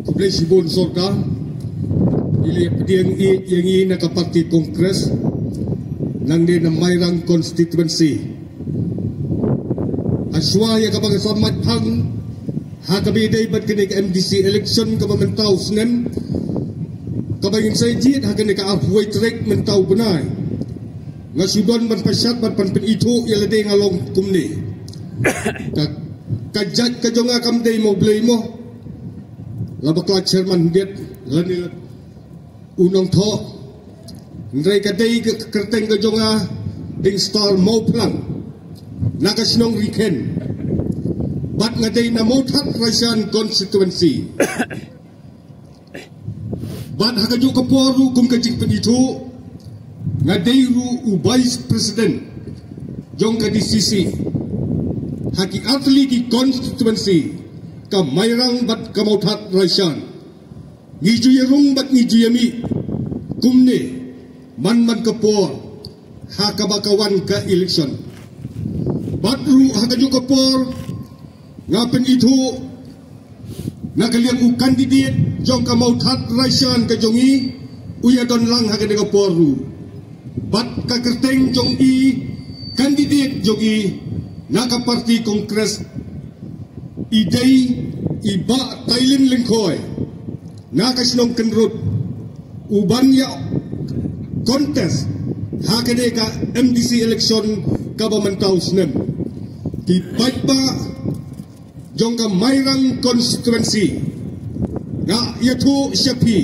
Kublai Sibun Sorka ili pediang yang ini nak parti kongres nang di Mairang constituency aswa ya kapag samat hang hakabiday bat kini ka MDC election ka mamentaw snem kabagin sa ijit hakani ka halfway track mentaw bunay nga sudon man pasyat man panpin ito yalade nga long kumni kajat kadyo nga kamday mo blay mo labakla chairman diet lanil unang to ndray kaday kerteng kadyo nga ding star mo plan nakasinong riken bat nga day na motat Raisan constituency bat hakadyo kapuaru kum kajing penito nga day ru vice president jong ka DCC haki atli ki constituency ka Mairang bat ka motat Raisan ngiju yerung bat ngiju yami kumne man kapuar hakabakawan ka election batru hakadyo kapor ngapen itu nakaliang u kandidat jong ka mauthat Raisan ka jongi uya don lang hakadyo kaporu bat ka kerteng jong i kandidat jongi naka parti kongres idei iba Thailand lingkoy naka sinong kenrut uban ya contest hakadyo ka MDC election ka bamentaw snem di pagpa jong ka Mairang constituency nga yatu syapi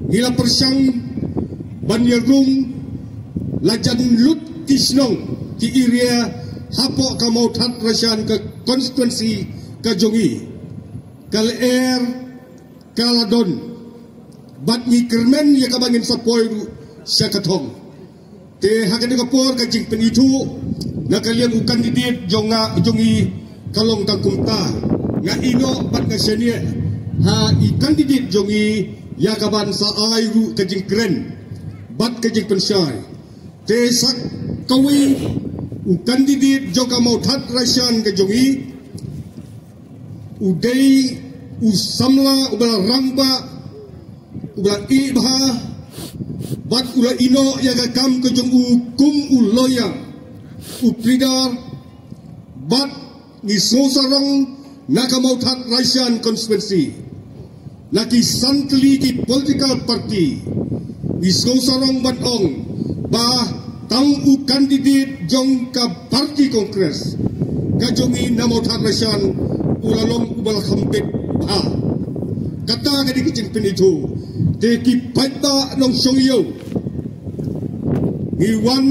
nila persyang banyarung lajan lut kisnong ki area hapo ka mauthat Raisan ka constituency ka jongi kal kaladon bat ni kermen ya kabangin sa poy sa katong te hakani kapor ka jing penitu nakalian u kandidat jongi kalong tangkumta nga ino bat nga senie ha i kandidat jongi yakaban sa airu kajing kren bat kajing pensyai te sak kawi u kandidat joka mauthat Raisan ka jongi udai u samla ubala rangba ubala ibha bat ula ino yaga kam ka jong u kum u loya u pridar bat ni sosarong nakamauthat Raisan constituency naki santli ki political party ni sosarong batong ba tang u kandidat jong ka parti kongres ka jongi namauthat Raisan ulalong ubal khampit ha kata ka di kicing pinito de ki paita nong songyo iwan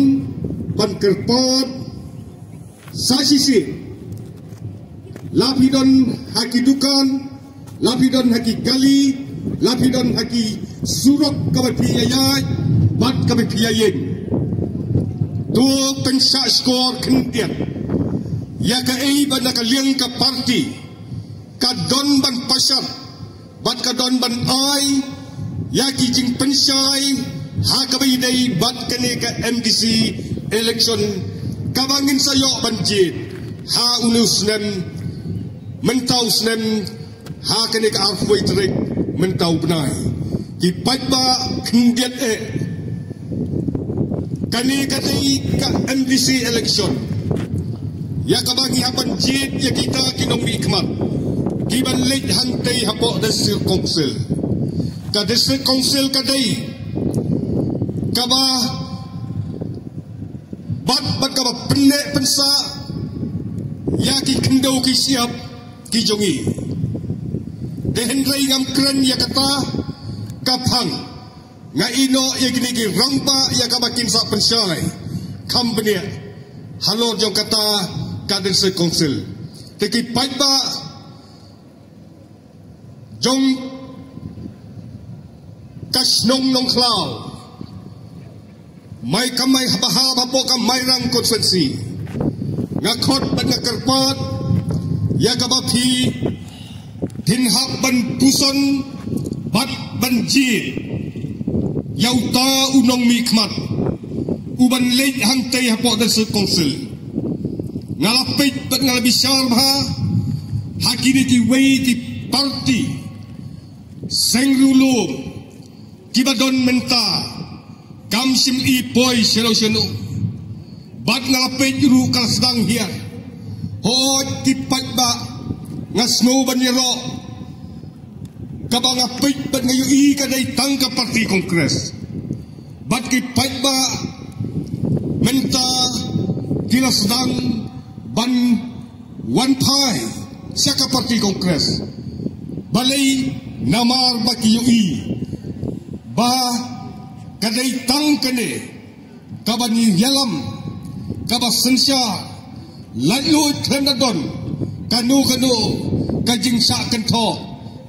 pankerpat sasisi lapidon haki dukan lapidon haki gali lapidon haki surok kabe piyayay bat kabe piyayin tu pensa skor kentian ya ka ei ban nakaliang ka parti ka don ban pasar bat ka don ban ai ya ki jing pensai ha kabe dei bat kene ka MDC election kabangin sayo banjit ha unus nem mentau snem ha kene ka halfway track mentau benai ki pagba kendiat kani kadai ka MDC election ya kabangi hapan jit ya kita kinong ikmat kiban late hantay hapo district council ka district council kadai kaba bat kaba penne pensa ya ki kendau ki siap ki jongi dehendrai ngam kren ya kata kapang nga ino ya gini ki rampa ya kabakin sa pensai company halo jong kata kadense council teki pagba jong kasnong nong klau may kamay habahaba po ka Mairang constituency ngakot ban ngakerpat ya kabapi tinhap ban puson bat banjir yauta unong mikmat uban late hangtay hapo dan sa council ngalapit bat ngalabisyar ha hakini ti way ti party Sengrulum kibadon menta kamsim ipoi selo bat ngalapet ru kal sedang hiar hot tipat ba ngasno baniro kabang apit bat ngayui kadai tangka parti kongres bat kipat ba menta kila sedang ban one pai saka parti kongres balai namar baki yui ba kadai tang kene kabani yalam kabasensya lalu trenadon kanu kajing sa kento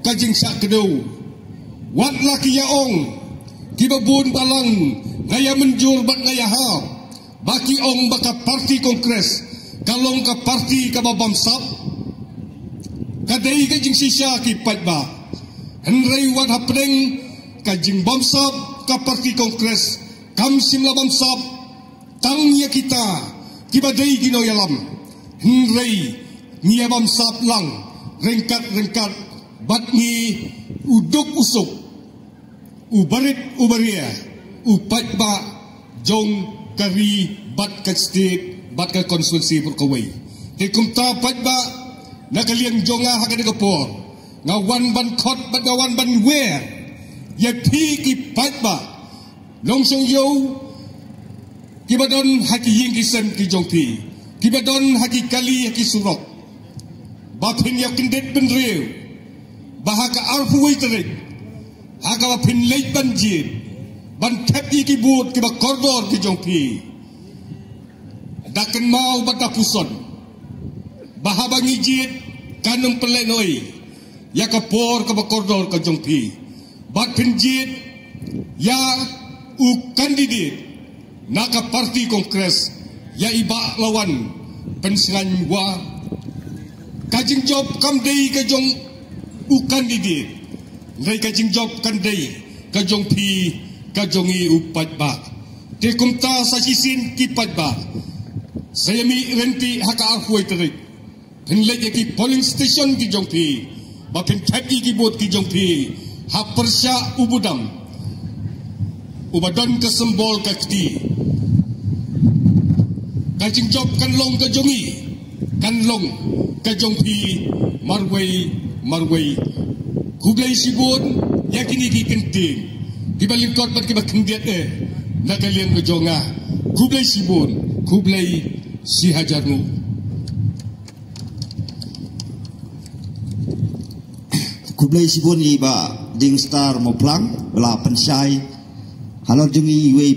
kajing sa kedu wat laki yaong kibabun balang ngaya menjur bat ngaya ha baki ong baka parti kongres kalong ka parti kababamsap kadai kajing sisya kipat ba Henry wat hapdeng kajing bamsap ka parti kongres kamsim la bamsap tangnya kita kibadai gino yalam Henry niya bamsap lang rengkat bat ni uduk usuk ubarit ubaria upat ba jong kari bat ka state bat ka konstituensi Purkaway tikum ta pat ba nakaliang jonga hagadagapor ngawan ban khot bat ngawan ban wer ya pi ki pat ba longsong yo kibadon haki ying kisen ki jongpi kibadon haki kali haki surok bapin ya kindet ben rew bahaka arfuwi terik haka bapin leit ban jid ban tep ki bud ki ba koridor ki jongpi daken mau bata puson bahabangi jid kanung pelenoi ya kapor ka koridor ka jongpi bat pinjit ya u kandidat naka parti kongres ya iba lawan pensengan wa kajing job kamdei ka jong u kandidat ngai kajing job kandei ka jongpi ka jongi upat ba te kumta sa sisin kipat ba saya mi renti haka afuai terik penlek ki polling station ki jongpi bapin tapi kibut ki jongpi hapersya ubudam ubadon kesembol kakti kajing job kanlong kajongi kanlong kajongpi marway kublai sibun yakini ki kenting kibalingkot bat kibakendiat nakaliang kajonga kublai sibun kublai si hajarnu kublai sibun iba ding star mo plang bela pensai halor jungi wei